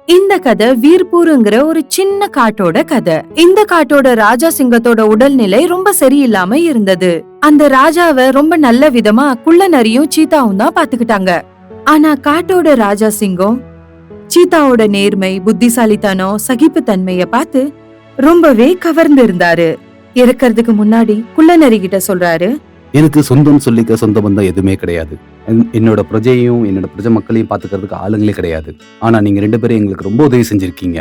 இந்த கதை வீர்பூருங்கிற ஒரு சின்ன காட்டோட கதை. இந்த காட்டோட ராஜா சிங்கத்தோட உடல்நிலை ரொம்ப சரியில்லாம இருந்தது. அந்த ராஜாவை ரொம்ப நல்ல விதமா குள்ள நரியும் சீதாவும் தான் பாத்துக்கிட்டாங்க. ஆனா காட்டோட ராஜா சிங்கம் சீதாவோட நேர்மை, புத்திசாலித்தனம், சகிப்புத்தன்மைய பார்த்து ரொம்பவே கவர்ந்து இருந்தாரு. இறக்கறதுக்கு முன்னாடி குள்ள நரி கிட்ட சொல்றாரு, எனக்கு சொந்தம் சொல்லிக்க சொந்த பந்தம் எதுவுமே கிடையாது. என்னோட பிரஜையும் என்னோட பிரஜை மக்களையும் பாத்துக்கிறதுக்கு ஆளுங்களே கிடையாது. ஆனா நீங்க 2 பேரும் எங்களுக்கு ரொம்ப உதவி செஞ்சிருக்கீங்க.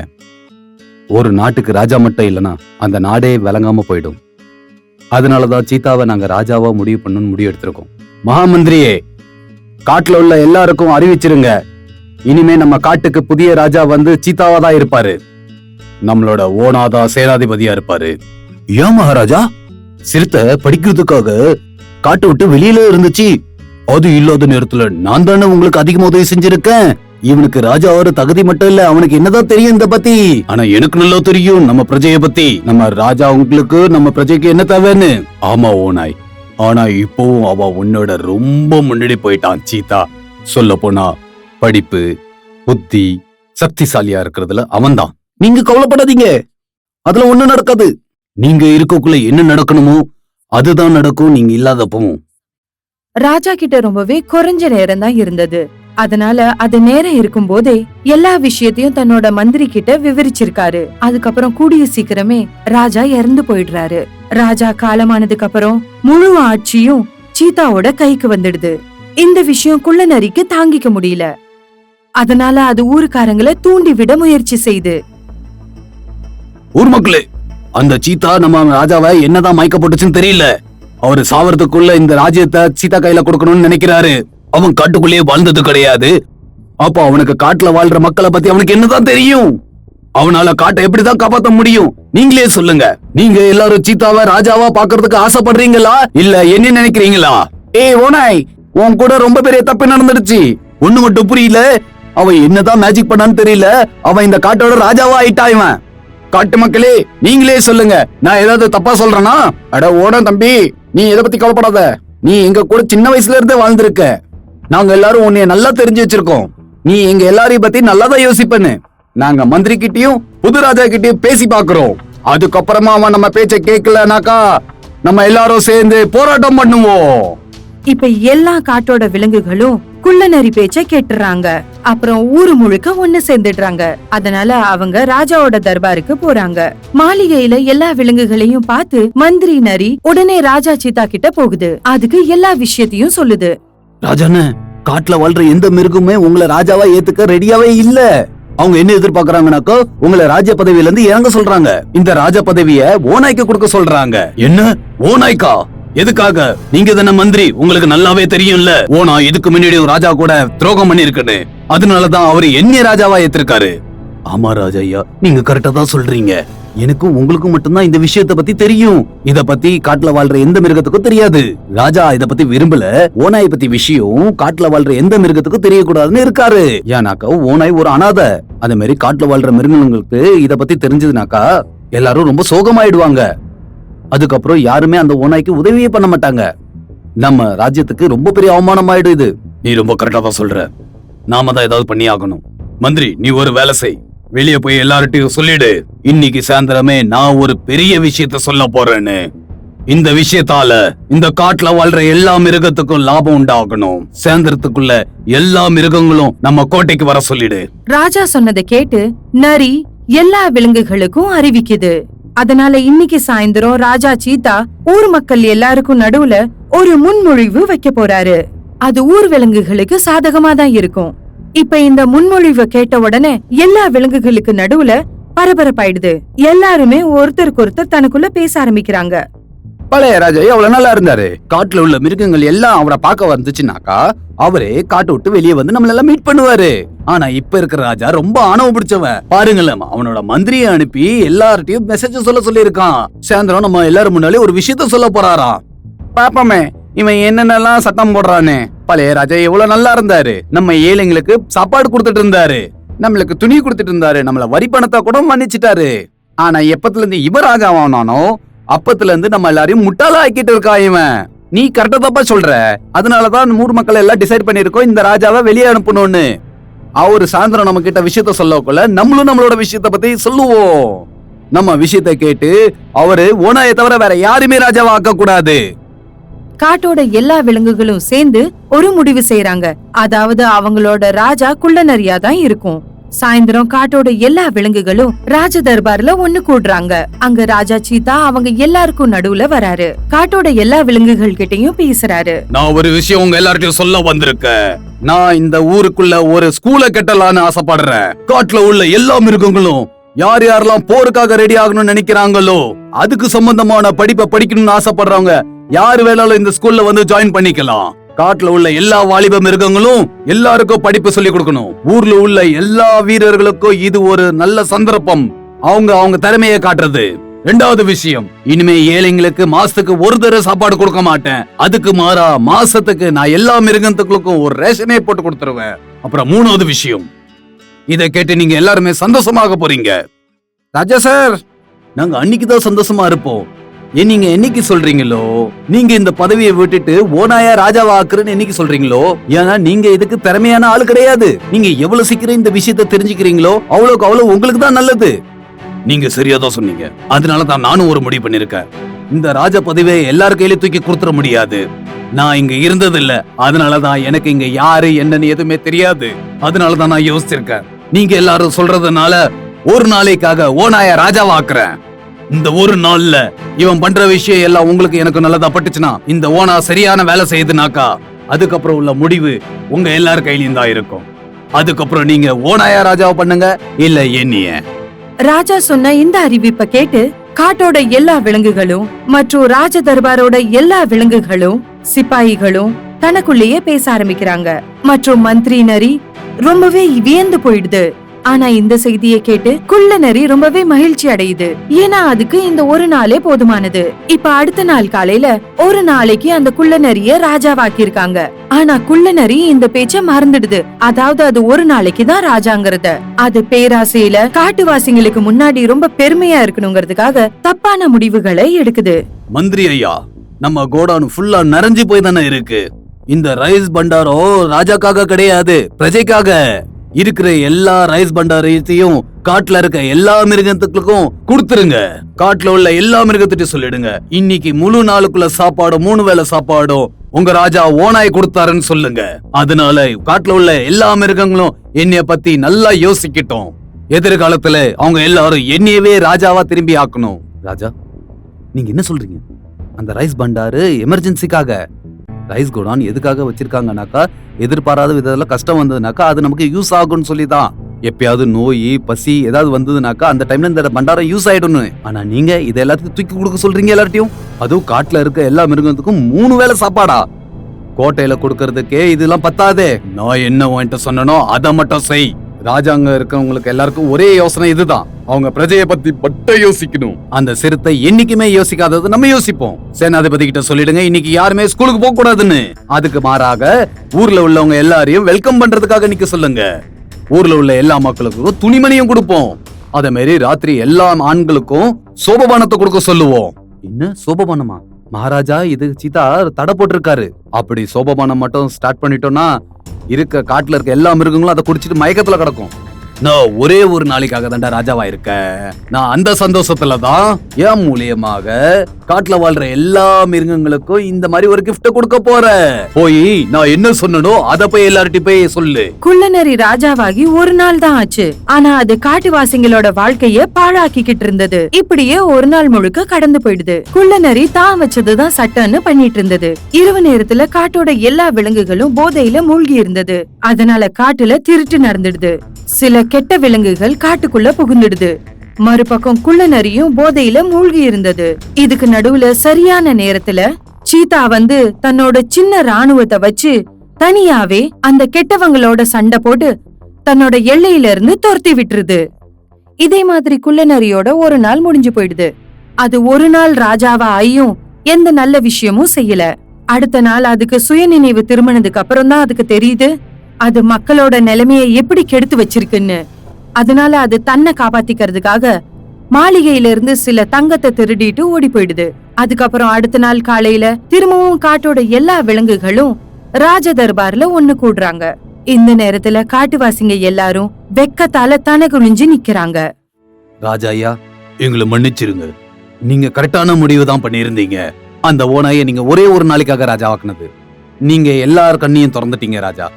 ஒரு நாட்டுக்கு ராஜா மட்டும் இல்லைன்னா அந்த நாடே விளங்காம போயிடும். அதனாலதான் சீதாவை நாங்க ராஜாவா முடிவு பண்ணணும்னு முடிவு எடுத்திருக்கோம். மகாமந்திரியே, காட்டுல உள்ள எல்லாருக்கும் அறிவிச்சிருங்க, இனிமே நம்ம காட்டுக்கு புதிய ராஜா வந்து சீதாவா தான் இருப்பாரு. நம்மளோட ஓனாதா சேனாதிபதியா இருப்பாரு. ஏன் மகாராஜா? சிறுத்தை படிக்கிறதுக்காக காட்டை விட்டு வெளியில இருந்துச்சு. அது இல்லாத நேரத்துல நான் தானே உங்களுக்கு அதிகமா உதவி செஞ்சிருக்கேன். இவனுக்கு ராஜா ஆகிற தகுதி மட்டும் இல்ல, அவனுக்கு என்னதான் தெரியும் இந்த பத்தி. ஆனா எனக்கு நல்லா தெரியும் நம்ம பிரஜைய பத்தி. நம்ம ராஜா உங்களுக்கு நம்ம பிரஜைக்கு என்ன தேவைன்னு. ஆமா ஓனாய், ஆனா இப்பவும் அவ உன்னோட ரொம்ப முன்னாடி போயிட்டான் சீதா. சொல்ல போனா படிப்பு, புத்தி, சக்திசாலியா இருக்கிறதுல அவன்தான். நீங்க கவலைப்படாதீங்க, அதுல ஒண்ணும் நடக்காது. நீங்க இருக்கக்குள்ள என்ன நடக்கணுமோ அதுதான் நடக்கும், நீங்க இல்லாதப்பவும். ராஜா கிட்ட ரொம்பவே குறைஞ்ச நேரம் தான் இருந்தது. அதனால அது நேரம் இருக்கும் போதே எல்லா விஷயத்தையும் தன்னோட மந்திரி கிட்ட விவரிச்சிருக்காரு. அதுக்கப்புறம் கூடிய சீக்கிரமே ராஜா இறந்து போயிடுறாரு. ராஜா காலமானதுக்கு அப்புறம் முழு ஆட்சியும் சீதாவோட கைக்கு வந்துடுது. இந்த விஷயம் குள்ள நரிக்கு தாங்கிக்க முடியல. அதனால அது ஊருக்காரங்களை தூண்டி விட முயற்சி செய்து, ஊர் மக்களே, அந்த சீதா நம்ம ராஜாவை என்னதான் மயக்க போட்டுச்சுன்னு தெரியல. அவரு சாவறதுக்குள்ள இந்த ராஜ்யத்தை சீதா கையில கொடுக்கணும்னு நினைக்கிறாரு. அவன் காட்டுக்குள்ளேயே வாழ்ந்தது கிடையாது. அப்போ அவனுக்கு காட்டுல வாழ்ற மக்களை பத்தி அவனுக்கு என்னதான் தெரியும்? அவனால காட்டை எப்படிதான் காப்பாத்த முடியும்? நீங்களே சொல்லுங்க. நீங்க எல்லாரும் சீதாவை ராஜாவா பாக்குறதுக்கு ஆசைப்படுறீங்களா இல்ல என்ன நினைக்கிறீங்களா? ஏய் ஓனாய், உன் கூட ரொம்ப பெரிய தப்பு நடந்துடுச்சு. ஒண்ணு மட்டும் புரியல, அவன் என்னதான் மேஜிக் பண்ணான்னு தெரியல, அவன் இந்த காட்டோட ராஜாவா ஆயிட்டா. இவன் காட்டு மக்களே, நீங்களே சொல்லுங்க, நான் ஏதாவது தப்பா சொல்றேனா? அட ஓட தம்பி, நீ எதை பத்தி கவலைப்படாத. நீ எங்க கூட சின்ன வயசுல இருந்தே வாழ்ந்திருக்க. நாங்க எல்லாரும் உன்னைய நல்லா தெரிஞ்சு வச்சிருக்கோம். நீ எங்க எல்லாரையும் பத்தி நல்லாதான் யோசிப்பன்னு. நாங்க மந்திரி கிட்டயும் புது ராஜா கிட்டயும் பேசி பாக்குறோம். அதுக்கப்புறமா அவன் நம்ம பேச்ச கேட்கலனாக்கா நம்ம எல்லாரும் சேர்ந்து போராட்டம் பண்ணுவோம். இப்ப எல்லா காட்டோட விலங்குகளும் குள்ள நரி பேச்ச கேட்டுறாங்க. அப்புறம் ஊரு முழுக்க ஒண்ணு சேர்ந்துடுறாங்க. அதனால அவங்க ராஜாவோட தர்பாருக்கு போறாங்க. மாளிகையில எல்லா விலங்குகளையும் பார்த்து மந்திரி நரி உடனே ராஜா சீதா கிட்ட போகுது. அதுக்கு எல்லா விஷயத்தையும் சொல்லுது. ராஜான்னு, காட்டுல வாழ்ற எந்த மிருகமே உங்களை ராஜாவா ஏத்துக்க ரெடியாவே இல்ல. அவங்க என்ன எதிர்பார்க்கறாங்கனாக்கோ உங்களை ராஜ பதவியில இருந்து இறங்க சொல்றாங்க. இந்த ராஜ பதவிய ஓநாய்க்கு கொடுக்க சொல்றாங்க. என்ன ஓநாய்க்கா? எதுக்காக? நீங்க தானே மந்திரி, உங்களுக்கு நல்லாவே தெரியும்ல ஓனா இதுக்கு முன்னாடி ராஜா கூட துரோகம் பண்ணி இருக்குன்னு. அதனாலதான் அவரு என்ன ராஜாவா ஏத்திருக்காரு. ஆமா ராஜா ஐயா, நீங்க கரெக்டா தான் சொல்றீங்க. எனக்கும் உங்களுக்கும் மட்டும்தான் இந்த விஷயத்த பத்தி தெரியும். இத பத்தி காட்டுல வாழ்ற எந்த மிருகத்துக்கும் தெரியாது. ராஜா இத பத்தி விரும்பல. ஓனாயை பத்தி விஷயம் காட்டுல வாழ்ற எந்த மிருகத்துக்கும் தெரியக்கூடாதுன்னு இருக்காரு. ஏன்னாக்கா ஓனாய் ஒரு அனாதை. அதே மாதிரி காட்டுல வாழ்ற மிருகங்களுக்கு இத பத்தி தெரிஞ்சதுனாக்கா எல்லாரும் ரொம்ப சோகமாயிடுவாங்க. அதுக்கப்புறம் யாருமே அந்த ஓனாய்க்கு உதவியே பண்ண மாட்டாங்க. நம்ம ராஜ்யத்துக்கு ரொம்ப பெரிய அவமானம் ஆயிடும் இது. நீ ரொம்ப கரெக்டா தான் சொல்ற. நாம தான் ஏதாவது பண்ணி ஆகணும். மந்திரி, நீ ஒரு வேலை செய், வெளியே போய் எல்லார்ட்டையும் சொல்லிடு, இன்னைக்கு சாயந்தரமே நான் ஒரு பெரிய விஷயத்த சொல்ல போறேன்னு. இந்த விஷயத்தால இந்த காட்டுல வாழ்ற எல்லா மிருகத்துக்கும் லாபம் உண்டாகணும். சாயந்தரத்துக்குள்ள எல்லா மிருகங்களும் நம்ம கோட்டைக்கு வர சொல்லிடு. ராஜா சொன்னதை கேட்டு நரி எல்லா விலங்குகளுக்கும் அறிவிக்குது. அதனால இன்னைக்கு சாயந்தரம் ராஜா சீதா ஊர் மக்கள் எல்லாருக்கும் நடுவுல ஒரு முன்மொழிவு வைக்க போறாரு. அது ஊர் விலங்குகளுக்கு சாதகமா தான் இருக்கும். இப்ப இந்த முன்மொழிவை கேட்ட உடனே எல்லா விலங்குகளுக்கு நடுவுல பரபரப்பாயிடுது. எல்லாருமே ஒருத்தருக்கு ஒருத்தர் தனக்குள்ள பேச ஆரம்பிக்கிறாங்க. பழைய ராஜா எவ்வளவு நல்லா இருந்தாரு. காட்டுல உள்ள மிருகங்கள் எல்லாம் அவரை பார்க்க வந்துச்சுனாக்கா அவரே காட்டு விட்டு வெளியே வந்து நம்மள எல்லாம் மீட் பண்ணுவாரு. ஆனா இப்ப இருக்கிற ராஜா ரொம்ப ஆணவம் பிடிச்சவன். பாருங்களேன், அவனோட மந்திரியை அனுப்பி எல்லார்ட்டையும் மெசேஜ் சொல்ல சொல்லி இருக்கான். சாயந்தரம் நம்ம எல்லாரும் முன்னாலே ஒரு விஷயத்த சொல்ல போறாராம். பாப்பமே இவன் என்னென்னலாம் சட்டம் போடுறானே. பழைய ராஜா எவ்வளவு நல்லா இருந்தாரு. நம்ம ஏழைங்களுக்கு சாப்பாடு கொடுத்துட்டு இருந்தாரு, நம்மளுக்கு துணி கொடுத்துட்டு இருந்தாரு, நம்மள வரி பணத்தை கூட மன்னிச்சிட்டாரு. ஆனா எப்பத்துல இருந்து இவன் ராஜாவானானோ அப்பத்துல இருந்து நம்ம எல்லாரையும் முட்டாளா ஆக்கிட்டு இருக்கா இவன். நீ கரெக்டா தப்பா சொல்ற. அதனாலதான் ஊர் மக்கள் எல்லாம் டிசைட் பண்ணிருக்கோம் இந்த ராஜாவை வெளியே அனுப்பணும்னு. அவரு சாயந்தரம் நம்ம கிட்ட விஷயத்த சொல்லக்குள்ள நம்மளும் நம்மளோட விஷயத்த பத்தி சொல்லுவோம். நம்ம விஷயத்த கேட்டு அவரு ஓனாயை தவிர வேற யாருமே ராஜாவா ஆக்க கூடாது. காட்டோட எல்லா விலங்குகளும் சேர்ந்து ஒரு முடிவு செய்யறாங்க. அதாவது அவங்களோட ராஜா குள்ளநரியா தான் இருக்கும். சாயந்தரம் காட்டோட எல்லா விலங்குகளும் ராஜ தர்பார்ல ஒண்ணு கூடுறாங்க. அங்க ராஜா சீதா அவங்க எல்லாருக்கும் நடுவுல வராரு. காட்டோட எல்லா விலங்குகள் கிட்டயும் பேசுறாரு. நான் ஒரு விஷயம் உங்க எல்லார்ட்டையும் சொல்ல வந்திருக்கேன். நான் இந்த ஊருக்குள்ள ஒரு ஸ்கூலை கட்டலான்னு ஆசைப்படுறேன். காட்டுல உள்ள எல்லா மிருகங்களும் யார் யாரெல்லாம் போருக்காக ரெடி ஆகணும்னு நினைக்கிறாங்களோ அதுக்கு சம்பந்தமான படிப்பை படிக்கணும்னு ஆசைப்படுறவங்க யாரு வேணாலும் இந்த ஸ்கூல்ல வந்து ஜாயின் பண்ணிக்கலாம். காட்டுல உள்ள எல்லா வாலிப மிருகங்களும் எல்லாருக்கும் படிப்பு சொல்லி கொடுக்கணும். ஊர்ல உள்ள எல்லா வீரர்களுக்கும் இது ஒரு நல்ல சந்தர்ப்பம் அவங்க திறமையை காட்டுறது. ரெண்டாவது விஷயம், இனிமே ஏழைங்களுக்கு மாசத்துக்கு ஒரு தடவை சாப்பாடு கொடுக்க மாட்டேன். அதுக்கு மாறா மாசத்துக்கு நான் எல்லா மிருகத்துக்களுக்கும் ஒரு ரேஷனே போட்டு கொடுத்துருவேன். அப்புறம் மூணாவது விஷயம், இதை கேட்டு நீங்க எல்லாருமே சந்தோஷமாக போறீங்க. ராஜா சார், நாங்க அன்னைக்குதான் சந்தோஷமா இருப்போம். நீங்க என்னைக்கு சொல்றீங்களோ நீங்க இந்த பதவியை விட்டுட்டு ஓனாயா ராஜாவா ஆக்குறேன்னு என்னைக்கு சொல்றீங்களோ, ஏன்னா நீங்க இதுக்கு திறமையான ஆள் கிடையாது. நீங்க எவ்வளவு சீக்கிரம் இந்த விஷயத்தை தெரிஞ்சுக்கிறீங்களோ அவ்வளவுக்கு அவ்வளவு உங்களுக்கு தான் நல்லது. நீங்க சரியாதான் சொன்னீங்க. அதனாலதான் நானும் ஒரு முடிவு பண்ணிருக்கேன். இந்த ராஜ பதவியை எல்லார் கையில தூக்கி கொடுத்துட முடியாது. நான் இங்க இருந்தது இல்ல, அதனாலதான் எனக்கு இங்க யாரு என்னன்னு எதுவுமே தெரியாது. அதனாலதான் நான் யோசிச்சிருக்கேன். நீங்க எல்லாரும் சொல்றதுனால ஒரு நாளைக்காக ஓனாயா ராஜாவா ஆக்குறேன். இந்த ஒரு நாள்ல இவன் பண்ற விஷயம் எல்லாம் உங்களுக்கு எனக்கு நல்லதா பட்டுச்சுன்னா, இந்த ஓனா சரியான வேலை செய்யுதுனாக்கா அதுக்கப்புறம் உள்ள முடிவு உங்க எல்லார் கையிலயும் தான் இருக்கும். அதுக்கப்புறம் நீங்க ஓனாயா ராஜாவை பண்ணுங்க, இல்ல என்னைய. ராஜா சொன்ன இந்த அறிவிப்பை கேட்டு காட்டோட எல்லா விலங்குகளும் மற்றும் ராஜ தர்பாரோட எல்லா விலங்குகளும் சிப்பாயிகளும் தனக்குள்ளேயே பேச ஆரம்பிக்கிறாங்க. மற்றும் மந்திரி நரி ரொம்பவே வியந்து போயிடுது. ஆனா இந்த செய்தியை கேட்டு குள்ள நரி ரொம்பவே மகிழ்ச்சி அடையுது. ஏன்னா அதுக்கு இந்த ஒரு நாளே போதுமானது. இப்ப அடுத்த நாள் காலையில ஒரு நாளைக்கு அந்த குள்ள நரிய ராஜாவாக்கி இருக்காங்க. ஆனா குள்ள நரி இந்த பேச்ச மறந்துடுது. அதாவது அது ஒரு நாளைக்கு தான் ராஜாங்கிறத. அது பேராசையில காட்டுவாசிங்களுக்கு முன்னாடி ரொம்ப பெருமையா இருக்கணுங்கிறதுக்காக தப்பான முடிவுகளை எடுக்குது. மந்திரி ஐயா, நம்ம கோடான் ஃபுல்லா நிறைஞ்சு போய் தானே இருக்கு. இந்த ரைஸ் பண்டாரோ ராஜாக்காக கிடையாது, பிரஜைக்காக. இருக்கிற எல்லா ரைஸ் பண்டாரையும் காட்டுல இருக்க எல்லா மிருகத்துக்கும் கொடுத்துருங்க. காட்டுல உள்ள எல்லா மிருகத்திட்டும் சொல்லிடுங்க, இன்னைக்கு முழு நாளுக்குள்ள சாப்பாடும் 3 வேளை சாப்பாடும் உங்க ராஜா ஓனாய் கொடுத்தாருன்னு சொல்லுங்க. அதனால காட்டுல உள்ள எல்லா மிருகங்களும் என்னைய பத்தி நல்லா யோசிக்கட்டும். எதிர்காலத்துல அவங்க எல்லாரும் என்னையவே ராஜாவா திரும்பி ஆக்கணும். ராஜா, நீங்க என்ன சொல்றீங்க? அந்த ரைஸ் பண்டாரு எமர்ஜென்சிக்காக. ரைஸ் கோடான் எதுக்காக வச்சிருக்காங்கனாக்கா, எதிர்பாராத விதத்துல கஷ்டம் வந்ததுனாக்கா அது நமக்கு யூஸ் ஆகும்னு சொல்லிதான். எப்பயாவது நோய் பசி ஏதாவது வந்ததுனாக்கா அந்த டைம்ல இந்த பண்டாரம் யூஸ் ஆயிடும்னு. ஆனா நீங்க இதை எல்லாத்துக்கும் தூக்கி கொடுக்க சொல்றீங்க எல்லார்ட்டையும். அதுவும் காட்டுல இருக்க எல்லா மிருகத்துக்கும் 3 வேளை சாப்பாடா? கோட்டையில கொடுக்கறதுக்கே இதெல்லாம் பத்தாதே. நான் என்ன உன்கிட்ட சொன்னனோ அதை மட்டும் செய். ராஜாங்க இருக்கவங்களுக்கு எல்லாருக்கும் ஒரே யோசனை இதுதான், அவங்க பிரஜையை பத்தி மட்டும் யோசிக்கணும். அந்த சிறுத்தை என்னைக்குமே யோசிக்காதது நம்ம யோசிப்போம். சேனாதிபதி கிட்ட சொல்லிடுங்க இன்னைக்கு யாருமே ஸ்கூலுக்கு போக கூடாதுன்னு. அதுக்கு மாறாக ஊர்ல உள்ளவங்க எல்லாரையும் வெல்கம் பண்றதுக்காக நிக்க சொல்லுங்க. ஊர்ல உள்ள எல்லா மக்களுக்கும் துணிமணியும் கொடுப்போம். அதே மாதிரி ராத்திரி எல்லா ஆண்களுக்கும் சோபபானத்தை கொடுக்க சொல்லுவோம். என்ன சோபபானமா? மகாராஜா இது சீதா தடை போட்டிருக்காரு. அப்படி சோபபானம் மட்டும் ஸ்டார்ட் பண்ணிட்டோம்னா இருக்க காட்டுல இருக்க எல்லா மிருகங்களும் அதை குடிச்சிட்டு மயக்கத்துல கிடக்கும். நான் ஒரே ஒரு நாளைக்காக தான்டா ராஜாவா இருக்கேன். நான் அந்த சந்தோஷத்துலதான் என் மூலியமாக காட்டுல வாழ்ற எல்லா மிருகங்களுக்கும் இந்த மாதிரி ஒரு கிஃப்ட் கொடுக்க போறேன். போய் நான் என்ன சொன்னனோ அத போய் எல்லார்ட்டையும் போய் சொல்லு. குள்ளநரி ராஜாவாகி ஒரு நாள் தான் ஆச்சு. ஆனா அது காட்டுவாசிங்களோட வாழ்க்கைய பாழாக்கிக்கிட்டு இருந்தது. இப்படியே ஒரு நாள் முழுக்க கடந்து போயிடுது. குள்ளநரி தான் வச்சதுதான் சட்டன்னு பண்ணிட்டு இருந்தது. இரவு நேரத்துல காட்டோட எல்லா விலங்குகளும் போதையில மூழ்கி இருந்தது. அதனால காட்டுல திருட்டு நடந்துடுது. சில கெட்ட விலங்குகள் காட்டுக்குள்ள புகுந்துடுது. மறுபக்கம் குள்ளநரியும் போதையில மூழ்கி இருந்தது. இதுக்கு நடுவுல சரியான நேரத்துல சீதா வந்து தன்னோட சின்ன ராணுவத்தை வச்சு தனியாவே அந்த கெட்டவங்களோட சண்டை போட்டு தன்னோட எல்லையில இருந்து துரத்தி விட்டுருது. இதே மாதிரி குள்ளநரியோட ஒரு நாள் முடிஞ்சு போயிடுது. அது ஒரு நாள் ராஜாவா ஆயும் எந்த நல்ல விஷயமும் செய்யல. அடுத்த நாள் அதுக்கு சுயநினைவு திரும்பினதுக்கு அப்புறம் தான் அதுக்கு தெரியுது அது மக்களோட நிலைமையை எப்படி கெடுத்து வச்சிருக்குன்னு. அதனால அது தன்னை காப்பாத்திக்கிறதுக்காக மாளிகையில இருந்து சில தங்கத்தை திருடிட்டு ஓடி போயிடுது. அதுக்கப்புறம் அடுத்த நாள் காலையில திரும்பவும் காட்டோட எல்லா விலங்குகளும் ராஜ தர்பார்ல ஒண்ணு கூடுறாங்க. இந்த நேரத்துல காட்டுவாசிங்க எல்லாரும் வெக்கத்தால தலை குனிஞ்சு நிக்கிறாங்க. ராஜா ஐயா, எங்களை மன்னிச்சிருங்க. நீங்க கரெக்டான முடிவு தான் பண்ணியிருந்தீங்க. அந்த ஓனாயை நீங்க ஒரே ஒரு நாளைக்காக ராஜாவாக்குனது. நீங்க எல்லார் கண்ணையும் திறந்துட்டீங்க ராஜா.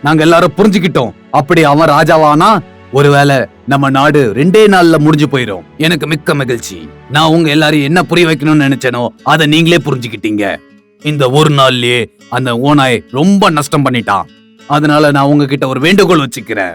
நாங்க எல்லாரும் புரிஞ்சுக்கிட்டோம். அப்படி அவன் ராஜாவானா ஒருவேளை நம்ம நாடு 2 நாள்ல முடிஞ்சு போயிடும். எனக்கு மிக்க மகிழ்ச்சி. நான் உங்க எல்லாரையும் என்ன புரிய வைக்கணும்னு நினைச்சேனோ அதை நீங்களே புரிஞ்சுக்கிட்டீங்க. இந்த ஒரு நாள்லயே அந்த ஓனாய் ரொம்ப நஷ்டம் பண்ணிட்டான். அதனால நான் உங்ககிட்ட ஒரு வேண்டுகோள் வச்சுக்கிறேன்.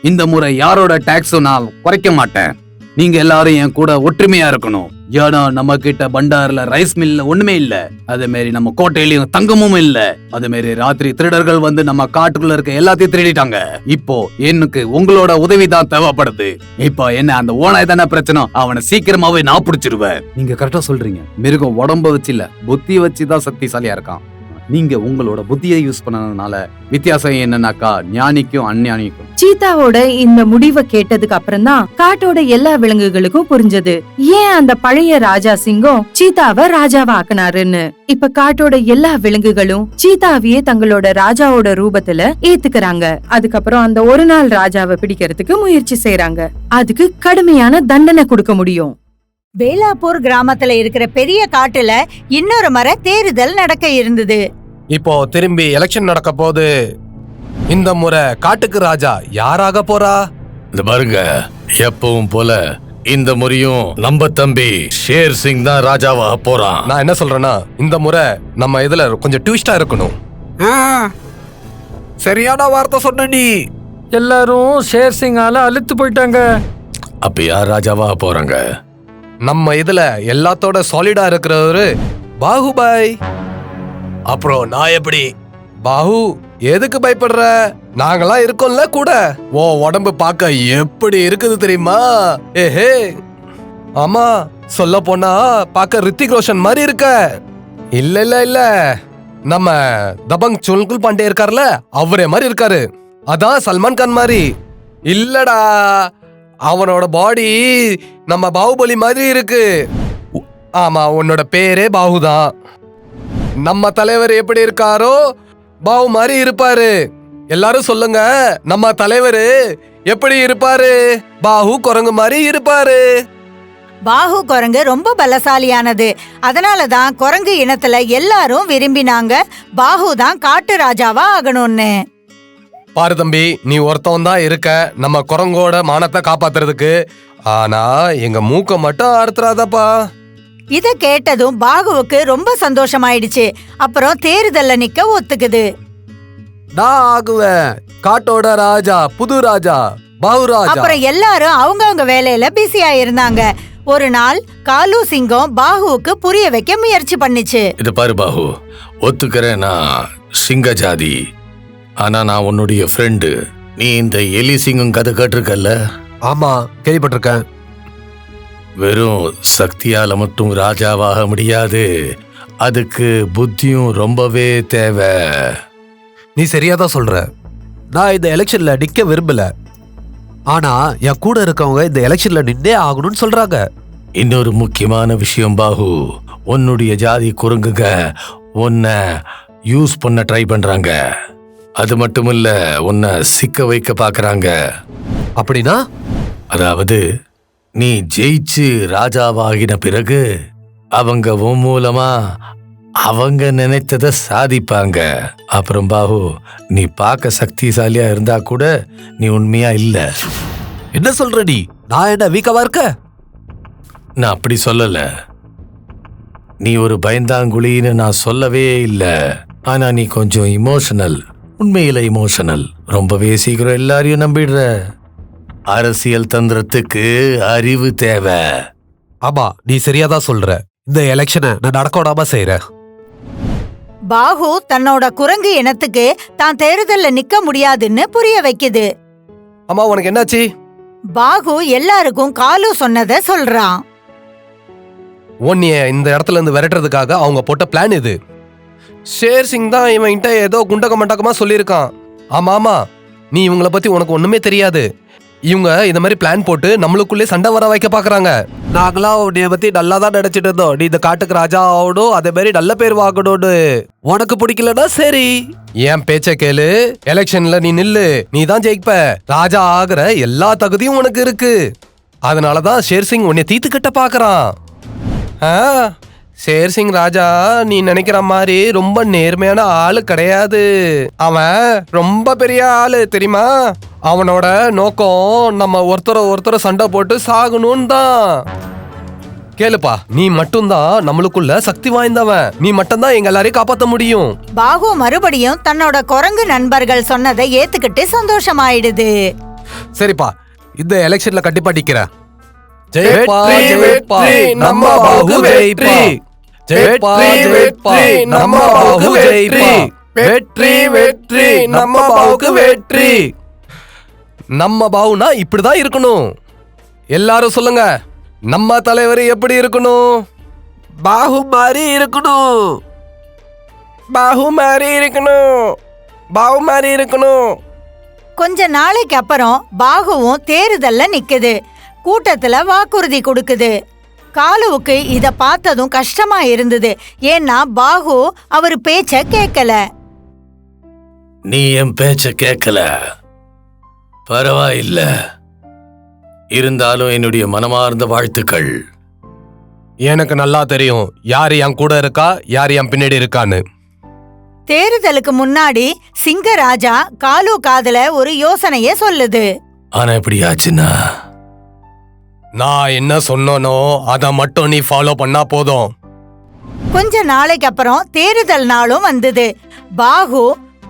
இந்த முறை யாரோட டாக்ஸும் நான் குறைக்க மாட்டேன். நீங்க எல்லாரும் என் கூட ஒற்றுமையா இருக்கணும். ஏன்னா நம்ம கிட்ட பண்டார்ல ரைஸ் மில்ல ஒண்ணுமே இல்ல. அதே மாதிரி நம்ம கோட்டையிலயும் தங்கமும் இல்ல. அதே மாதிரி ராத்திரி திருடர்கள் வந்து நம்ம காட்டுக்குள்ள இருக்க எல்லாத்தையும் திருடிட்டாங்க. இப்போ எனக்கு உங்களோட உதவிதான் தேவைப்படுது. இப்போ என்ன அந்த ஓனாய் தானே பிரச்சனை, அவனை சீக்கிரமாவே நான் பிடிச்சிருவேன். நீங்க கரெக்டா சொல்றீங்க. மிருகம் உடம்ப வச்சு இல்ல, புத்திய வச்சுதான் சக்திசாலியா இருக்கான். நீங்க உங்களோட புத்தியை யூஸ் பண்ணதுனால வித்தியாசம் என்னன்னாக்கா ஞானிக்கும் அஞ்ஞானிக்கும். சீதாவோட இந்த முடிவை கேட்டதுக்கு அப்புறம் தான் காட்டோட எல்லா விலங்குகளுக்கும் புரிஞ்சது ஏன் அந்த பழைய ராஜா சிங்கம் சீதாவை ராஜாவா ஆக்குனாருன்னு. இப்ப காட்டோட எல்லா விலங்குகளும் சீதாவையே தங்களோட ராஜாவோட ரூபத்துல ஏத்துக்கிறாங்க. அதுக்கப்புறம் அந்த ஒரு நாள் ராஜாவை பிடிக்கிறதுக்கு முயற்சி செய்யறாங்க. அதுக்கு கடுமையான தண்டனை கொடுக்க முடியும். பேலாப்பூர் கிராமத்துல இருக்கிற பெரிய காட்டுல இன்னொரு முறை தேர்தல் நடக்க இருந்தது. இப்போ திரும்பி எலெக்ஷன் நடக்க போது. இந்த முறை காட்டுக்கு ராஜா யாராக போறா? இந்த பாருங்க, எப்பவும் போல இந்த முறையும் நம்ம தம்பி ஷேர் சிங் தான் ராஜாவா போறான். நான் என்ன சொல்றேன்னா, இந்த முறை நம்ம இதுல கொஞ்சம் ட்விஸ்டா இருக்கணும். சரியான வார்த்தை சொன்ன நீ. எல்லாரும் ஷேர் சிங்கால அழுத்து போயிட்டாங்க. அப்ப யார் ராஜாவா போறாங்க? நம்ம இதுல எல்லாத்தோட சாலிடா இருக்கிறவரு பாகுபாய். அப்புறம் நான் எப்படி? பாகு, எதுக்கு பயப்படுற? நாங்களாம் இருக்கோம்ல கூட. ஓ உடம்பு பார்க்க எப்படி இருக்குது தெரியுமா? ஏஹே, ஆமா, சொல்ல போனா பார்க்க ரித்திக் ரோஷன் மாதிரி இருக்க. இல்ல இல்ல இல்ல, நம்ம தபங் சுல்குல் பாண்டே இருக்கார்ல, அவரே மாதிரி இருக்காரு. அதான் சல்மான் கான் மாதிரி. இல்லடா, அவனோட பாடி நம்ம பாகுபலி மாதிரி இருக்கு. ஆமா, உன்னோட பேரே பாகுதான். நம்ம தலைவர் எப்படி இருக்காரோ பாகு மாதிரி இருப்பாரு. எல்லாரும் சொல்லுங்க, நம்ம தலைவர் எப்படி இருப்பாரு? பாகு குரங்கு மாதிரி இருப்பாரு. பாகு குரங்கு ரொம்ப பலசாலியானது. அதனாலதான் குரங்கு இனத்துல எல்லாரும் விரும்பினாங்க பாகு தான் காட்டு ராஜாவா ஆகணும்னு. பாரு தம்பி, நீ ஒருத்தவன் தான் இருக்க நம்ம குரங்கோட மானத்தை காப்பாத்துறதுக்கு. ஆனா எங்க மூக்க மட்டும் அறுத்துறாதப்பா. இத கேட்டதும் பாகுவுக்கு ரொம்ப சந்தோஷமாயிடுச்சு. அப்புறம் தேர்தல்ல நிக்க ஒத்துக்குது. நான் ஆகுவேன் காட்டோட ராஜா, புது ராஜா, பாகு ராஜா. அப்புறம் எல்லாரும் அவங்கவங்க வேலையில பிஸியா இருந்தாங்க. ஒரு நாள் காலு சிங்கம் பாகுவுக்கு புரிய வைக்க முயற்சி பண்ணுச்சு. இது பாரு பாகு, ஒத்துக்கிறேன், நான் சிங்க ஜாதி. ஆனா நான் உன்னுடைய ஃப்ரெண்டு. நீ இந்த எலி சிங்கம் கதை கேட்டிருக்கல்ல? ஆமா, கேள்விப்பட்டிருக்கேன். வெறும் சக்தியால மட்டும் ராஜாவாக முடியாது. அதுக்கு புத்தியும் ரொம்பவே தேவை. நீ சரியாதான் சொல்ற. நான் இந்த எலெக்ஷன்ல நிக்க விரும்பல. ஆனா என் கூட இருக்கவங்க இந்த எலெக்ஷன்ல நின்னே ஆகணும்னு சொல்றாங்க. இன்னொரு முக்கியமான விஷயம் பாகு, உன்னுடைய ஜாதி குரங்குங்க உன்னை யூஸ் பண்ண ட்ரை பண்றாங்க. அது மட்டும் இல்ல, உன்னை சிக்க வைக்க பாக்குறாங்க. அப்படின்னா? அதாவது நீ ஜெயிச்சு ராஜாவாகின பிறகு அவங்க உன் மூலமா அவங்க நினைத்ததை சாதிப்பாங்க. அப்புறம் பாகு, நீ பார்க்க சக்திசாலியா இருந்தா கூட நீ உண்மையா இல்ல. என்ன சொல்ற நீ? நான் என்ன வீக்கவா இருக்க? நான் அப்படி சொல்லல. நீ ஒரு பயந்தாங்குழின்னு நான் சொல்லவே இல்ல. ஆனா நீ கொஞ்சம் இமோஷனல். உண்மையில இமோஷனல். ரொம்பவே சீக்கிரம் எல்லாரையும் நம்பிடுற. அரசியல் தந்திரத்துக்கு அறிவு தேவை. ஆமா, நீ சரியாதான் சொல்ற. இந்த எலெக்ஷனை நான் நடக்க விடாம செய்யறேன். பாகு தன்னோட குரங்கு இனத்துக்கு தான் தேர்தல்ல நிக்க முடியாதுன்னு புரிய வைக்குது. அம்மா, உனக்கு என்னாச்சு? பாகு எல்லாருக்கும் காலு சொன்னதை சொல்றான். உன்னைய இந்த இடத்துல இருந்து விரட்டுறதுக்காக அவங்க போட்ட பிளான் இது. ஷேர் சிங் தான் இவன்கிட்ட ஏதோ குண்டக மண்டகமா சொல்லியிருக்கான். ஆமா ஆமா, நீ இவங்களை பத்தி உனக்கு ஒண்ணுமே தெரியாது. இவங்க இந்த மாதிரி பிளான் போட்டு நம்மளுக்குள்ளே சண்டை வர வைக்க பாக்குறாங்க. நாங்களாம் உன்னைய பத்தி நல்லா தான் நினைச்சிட்டு இருந்தோம். நீ இந்த காட்டுக்கு ராஜா ஆகணும், அதே மாதிரி நல்ல பேர் வாங்கணும்னு. உனக்கு பிடிக்கலன்னா சரி, என் பேச்ச கேளு. எலெக்ஷன்ல நீ நில்லு, நீ தான் ஜெயிப்ப. ராஜா ஆகுற எல்லா தகுதியும் உனக்கு இருக்கு. அதனாலதான் ஷேர்சிங் உன்னை தீத்துக்கிட்ட பாக்குறான். ஷேர்சிங் ராஜா நீ நினைக்கிற மாதிரி ரொம்ப நேர்மையான ஆளு கிடையாது. அவன் ரொம்ப பெரிய ஆளு தெரியுமா? அவனோட நோக்கம் நம்ம ஒருத்தரை சண்டை போட்டு சாகணும்னு தான். கேளுப்பா, நீ மட்டும்தான் நம்மளுக்குள்ள சக்தி வாய்ந்தவன். நீ மட்டும்தான் எங்க எல்லாரையும் காப்பாத்த முடியும். பாகு மறுபடியும் தன்னோட குரங்கு நண்பர்கள் சொன்னதை ஏத்துக்கிட்டு சந்தோஷமாயிடுது. சரிப்பா, இந்த எலெக்ஷன்ல கண்டிப்பா நிக்கிறேன். ஜெயிப்பா, ஜெயிப்பா, நம்ம பாகு ஜெயிப்பா. ஜெயிப்பா, ஜெயிப்பா, நம்ம பாகு ஜெயிப்பா. வெற்றி, வெற்றி, நம்ம பாவுக்கு வெற்றி. நம்ம பாவுனா இப்படிதான் இருக்கணும். எல்லாரும் சொல்லுங்க, நம்ம தலைவர் எப்படி இருக்கணும்? பாகு மாதிரி இருக்கணும். பாகு மாதிரி இருக்கணும். பாவு மாதிரி இருக்கணும். கொஞ்ச நாளைக்கு அப்புறம் பாகுவும் தேர்தல்ல நிக்குது. கூட்டத்துல வாக்குறுதி கொடுக்குது. காலுவுக்கு இத பார்த்ததும் கஷ்டமா இருந்தது. ஏன்னா பாகு அவர் பேச்ச கேட்கல. நீ என் பேச்ச கேட்கல, பரவாயில்ல. இருந்தாலும் என்னுடைய மனமார்ந்த வாழ்த்துக்கள். எனக்கு நல்லா தெரியும் யார் என் கூட இருக்கா, யார் என் பின்னாடி இருக்கான்னு. தேர்தலுக்கு முன்னாடி சிங்கராஜா காலு காதுல ஒரு யோசனைய சொல்லுது. ஆனா எப்படி ஆச்சுன்னா, நான் என்ன சொன்னனோ அத மட்டும் நீ ஃபாலோ பண்ணா போதும். கொஞ்ச நாளைக்கு அப்புறம் தேர்தல் நாளும் வந்தது. பாகு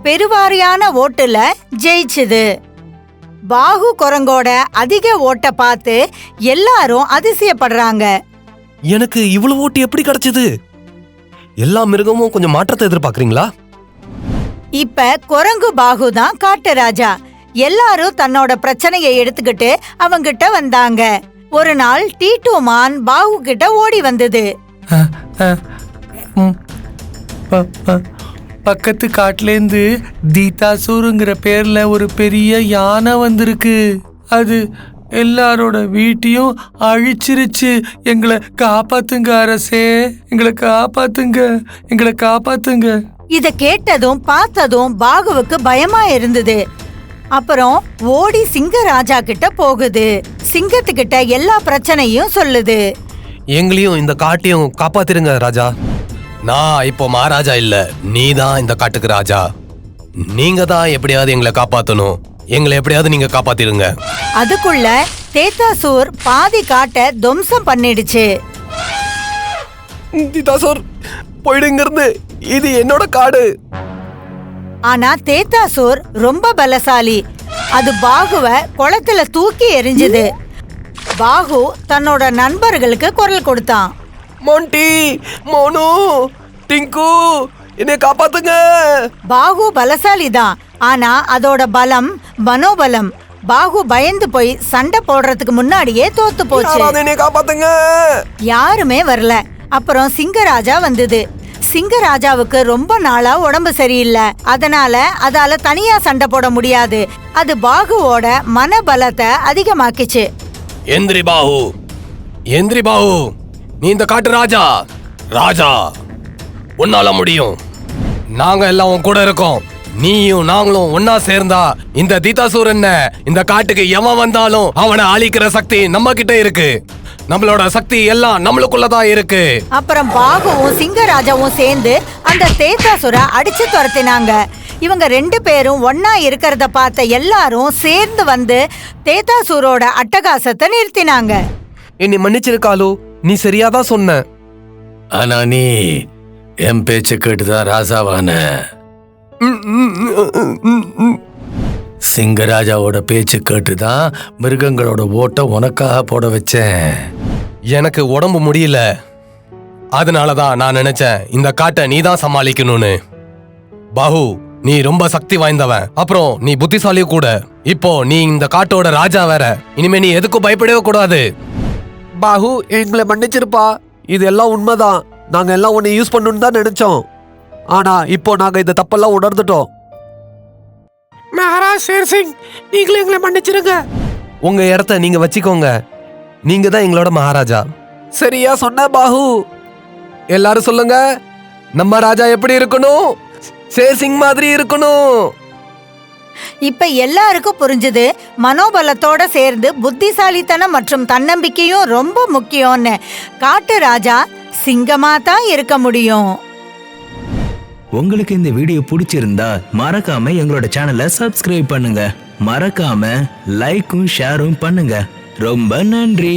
பெருவாரியான ஓட்டுல ஜெயிச்சுது. பாகு குரங்கோட அதிக ஓட்ட பார்த்து எல்லாரும் அதிசயப்படுறாங்க. எனக்கு இவ்வளவு ஓட்டு எப்படி கிடைச்சது? எல்லா மிருகமும் கொஞ்சம் மாற்றத்தை எதிர்பார்க்கறீங்களா? இப்ப குரங்கு பாகு தான் காட்டு ராஜா. எல்லாரும் தன்னோட பிரச்சனையை எடுத்துக்கிட்டு அவங்கிட்ட வந்தாங்க. ஒரு நாள் டீட்டு மான் பாகு கிட்ட ஓடி வந்தது. பக்கத்து காட்டுலேருந்து தீதாசூருங்கிற பேர்ல ஒரு பெரிய யானை வந்திருக்கு. அது எல்லாரோட வீட்டையும் அழிச்சிருச்சு. எங்களை காப்பாத்துங்க அரசே, எங்களை காப்பாத்துங்க, எங்களை காப்பாத்துங்க. இத கேட்டதும் பார்த்ததும் பாகுவுக்கு பயமா இருந்தது. அப்புறம் ஓடி சிங்கராஜா கிட்ட போகுது. சிங்கத்துக்கிட்ட எல்லா பிரச்சனையும் சொல்லுது. எங்களையும் இந்த காட்டையும் காப்பாத்திருங்க ராஜா. நான் இப்போ மகாராஜா இல்ல, நீ தான் இந்த காட்டுக்கு ராஜா. நீங்க தான் எப்படியாவது எங்களை காப்பாத்தணும். எங்களை எப்படியாவது நீங்க காப்பாத்திருங்க. அதுக்குள்ள தேத்தாசூர் பாதி காட்டை துவம்சம் பண்ணிடுச்சு. தீதாசூர் போயிடுங்க இருந்து, இது என்னோட காடு. ஆனா தேத்தாசூர் ரொம்ப பலசாலி. அது பாகுவ குளத்துல தூக்கி எறிஞ்சது. பாகு தன்னோட நண்பர்களுக்கு குரல் கொடுத்தான். மோன்டி, மோனு, டிங்கு, என்னை காப்பாத்துங்க. பாகு பலசாலி தான், ஆனா அதோட பலம் மனோபலம். பாகு பயந்து போய் சண்டை போடுறதுக்கு முன்னாடியே தோத்து போச்சு. என்னை காப்பாத்துங்க. யாருமே வரல. அப்புறம் சிங்கராஜா வந்தது. சிங்கராஜாவுக்கு ரொம்ப நாளா உடம்பு சரியில்லை. அதனால அதால தனியா சண்டை போட முடியாது. அது பாகுவோட மனபலத்தை அதிகமாக்கிச்சு. எந்திரி பாஹு, எந்திரி பாஹு, நீ இந்த காட்டு ராஜா. ராஜா, உன்னால முடியும். நாங்க எல்லாம் உன் கூட இருக்கோம். நீயும் நாங்களும் ஒன்னா சேர்ந்தா இந்த தீதாசூர் என்ன, இந்த காட்டுக்கு எவன் வந்தாலும் அவனை அழிக்கிற சக்தி நம்ம கிட்ட இருக்கு. நம்மளோட சக்தி எல்லாம் நம்மளுக்குள்ளதான் இருக்கு. அப்புறம் பாகுவும் சிங்கராஜாவும் சேர்ந்து அந்த தேத்தாசுரை அடிச்சு துரத்தினாங்க. இவங்க 2 பேரும் ஒன்னா இருக்கிறத பார்த்த எல்லாரும் சேர்ந்து வந்து தேத்தாசூரோட அட்டகாசத்தை நிறுத்தினாங்க. என்னை மன்னிச்சிருக்காலு, நீ சரியாதான் சொன்ன. ஆனா நீ என் பேச்ச கேட்டுதான் ராஜாவான. சிங்கராஜாவோட பேச்சு கேட்டுதான் மிருகங்களோட ஓட்ட உனக்காக போட வச்சேன். எனக்கு உடம்பு முடியல, அதனாலதான் நான் நினைச்சேன் இந்த காட்டை நீ தான் சமாளிக்கணும்னு. பாஹு, நீ ரொம்ப சக்தி வாய்ந்தவன், அப்புறம் நீ புத்திசாலியும் கூட. இப்போ நீ இந்த காட்டோட ராஜா வேற. இனிமே நீ எதுக்கும் பயப்படவே கூடாது. பாஹு, எங்களை மன்னிச்சிருப்பா. இது எல்லாம் உண்மைதான். நாங்க எல்லாம் உன்னை யூஸ் பண்ணணும்னு தான் நினைச்சோம். ஆனா இப்போ நாங்க இந்த தப்பெல்லாம் உணர்ந்துட்டோம். மகாராஜ் ஷேர் சிங், நீங்களும் எங்களை மன்னிச்சிருங்க. உங்க இடத்த நீங்க வச்சுக்கோங்க. நீங்க தான் எங்களோட மகாராஜா. சரியா சொன்ன பாஹு. எல்லாரும் சொல்லுங்க, நம்ம ராஜா எப்படி இருக்கணும்? ஷேர் சிங் மாதிரி இருக்கணும். இப்ப எல்லாருக்கும் புரிஞ்சுது, மனோபலத்தோட சேர்ந்து புத்திசாலித்தனம் மற்றும் தன்னம்பிக்கையும் ரொம்ப முக்கியம்னு. காட்டு ராஜா சிங்கமா தான் இருக்க முடியும். உங்களுக்கு இந்த வீடியோ பிடிச்சிருந்தா மறக்காம எங்களோட சேனலை சப்ஸ்கிரைப் பண்ணுங்க. மறக்காம லைக்கும் ஷேரும் பண்ணுங்க. ரொம்ப நன்றி.